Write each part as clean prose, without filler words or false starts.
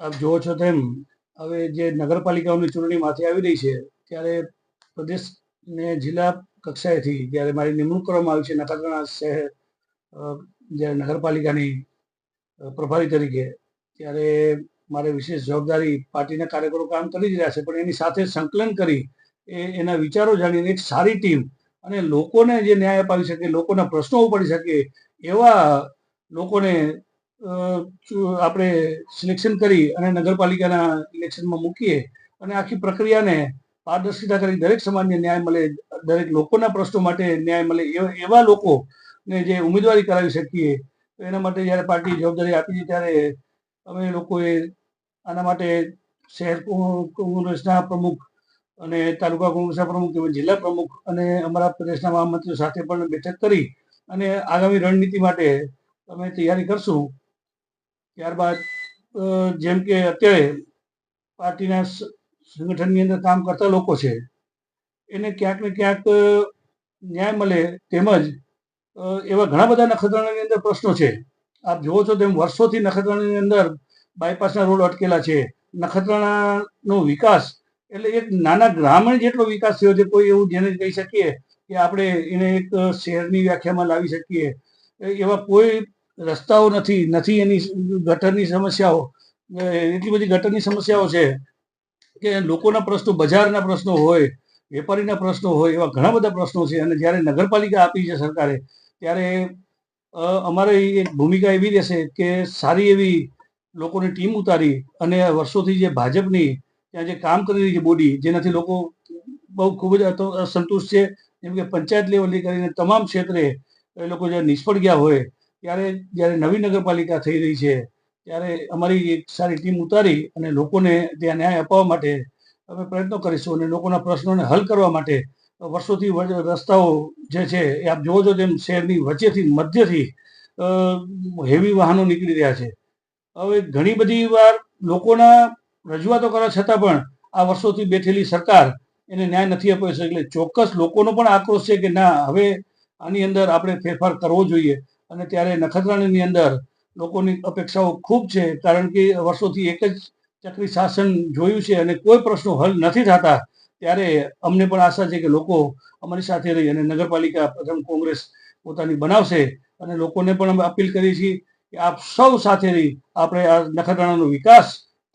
આપ જોવો છો તેમ હવે જે નગરપાલિકાઓની ચૂંટણી માથે આવી રહી છે ત્યારે પ્રદેશ ને જિલ્લા કક્ષાએથી જ્યારે મારી નિમણૂક કરવામાં આવી છે નખત્રાણા શહેર જ્યારે નગરપાલિકાની પ્રભારી તરીકે, ત્યારે મારે વિશેષ જવાબદારી પાર્ટીના કાર્યકરો કામ કરી જ રહ્યા છે, પણ એની સાથે સંકલન કરી એના વિચારો જાણીને એક સારી ટીમ અને લોકોને જે ન્યાય અપાવી શકે, લોકોના પ્રશ્નો ઉપાડી શકે એવા લોકોને આપણે સિલેક્શન કરી અને નગરપાલિકાના ઇલેક્શનમાં મૂકીએ અને આખી પ્રક્રિયાને પારદર્શિતા કરી દરેક સમાજને ન્યાય મળે, દરેક લોકોના પ્રશ્નો માટે ન્યાય મળે એવા લોકોને જે ઉમેદવારી કરાવી શકીએ. તો એના માટે જ્યારે પાર્ટી જવાબદારી આપી છે ત્યારે અમે લોકોએ આના માટે શહેર કોંગ્રેસના પ્રમુખ અને તાલુકા કોંગ્રેસના પ્રમુખ તેમજ જિલ્લા પ્રમુખ અને અમારા પ્રદેશના મહામંત્રીઓ સાથે પણ બેઠક કરી અને આગામી રણનીતિ માટે અમે તૈયારી કરશું. ત્યારબાદ જેમ કે અત્યારે પાર્ટીના સંગઠનની અંદર કામ કરતા લોકો છે એને ક્યાંક ને ક્યાંક ન્યાય મળે, તેમજ એવા ઘણા બધા નખત્રાણાની અંદર પ્રશ્નો છે. આપ જુઓ છો તેમ વર્ષોથી નખત્રાણાની અંદર બાયપાસના રોડ અટકેલા છે. નખત્રાણાનો વિકાસ એટલે એક નાના ગ્રામીણ જેટલો વિકાસ થયો છે. કોઈ એવું જેને કહી શકીએ કે આપણે એને એક શહેરની વ્યાખ્યામાં લાવી શકીએ એવા કોઈ રસ્તાઓ નથી એની ગટરની સમસ્યાઓ, એટલી બધી ગટરની સમસ્યાઓ છે કે લોકોના પ્રશ્નો, બજારના પ્રશ્નો હોય, વેપારીના પ્રશ્નો હોય, એવા ઘણા બધા પ્રશ્નો છે. અને જ્યારે નગરપાલિકા આપી છે સરકારે, ત્યારે અમારે એક ભૂમિકા એવી રહેશે કે સારી એવી લોકોની ટીમ ઉતારી અને વર્ષોથી જે ભાજપની ત્યાં જે કામ કરી રહી છે બોડી, જેનાથી લોકો બહુ ખૂબ જ અસંતુષ્ટ છે. જેમ કે પંચાયત લેવલથી કરીને તમામ ક્ષેત્રે એ લોકો જ્યારે નિષ્ફળ ગયા હોય, ત્યારે જ્યારે નવી નગરપાલિકા થઈ રહી છે ત્યારે અમારી એક સારી ટીમ ઉતારી અને લોકોને ત્યાં ન્યાય અપાવવા માટે અમે પ્રયત્નો કરીશું અને લોકોના પ્રશ્નોને હલ કરવા માટે વર્ષોથી રસ્તાઓ જે છે એ આપ જોવો છો તેમ શહેરની વચ્ચેથી મધ્યથી હેવી વાહનો નીકળી રહ્યા છે. હવે ઘણી બધી વાર લોકોના રજૂઆતો કરવા છતાં પણ આ વર્ષોથી બેઠેલી સરકાર એને ન્યાય નથી અપાવી શકતી. એટલે ચોક્કસ લોકોનો પણ આક્રોશ છે કે ના, હવે આની અંદર આપણે ફેરફાર કરવો જોઈએ. અને ત્યારે નખત્રાણાની અંદર લોકોની અપેક્ષાઓ ખૂબ છે, કારણ કે વર્ષોથી એક જ ચક્રી શાસન જોયું છે અને કોઈ પ્રશ્નો હલ નથી થતા. ત્યારે અમને પણ આશા છે કે લોકો અમારી સાથે રહી અને નગરપાલિકા પ્રથમ કોંગ્રેસ પોતાની બનાવશે. અને લોકોને પણ અમે અપીલ કરી છીએ કે આપ સૌ સાથે રહી આપણે આ નખત્રાણાનો વિકાસ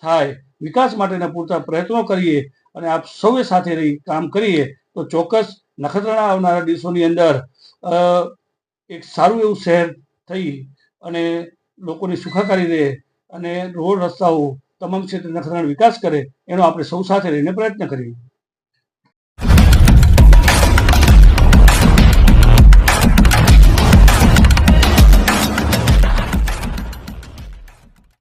થાય, વિકાસ માટેના પૂરતા પ્રયત્નો કરીએ અને આપ સૌએ સાથે રહી કામ કરીએ તો ચોક્કસ નખત્રાણા આવનારા દિવસોની અંદર એક સારું એવું શહેર થઈ અને લોકોની સુખાકારી રહે અને રોડ રસ્તાઓ તમામ ક્ષેત્રે નખત્રાણા વિકાસ કરે, એનો આપણે સૌ સાથે રહીને પ્રયત્ન કરીએ.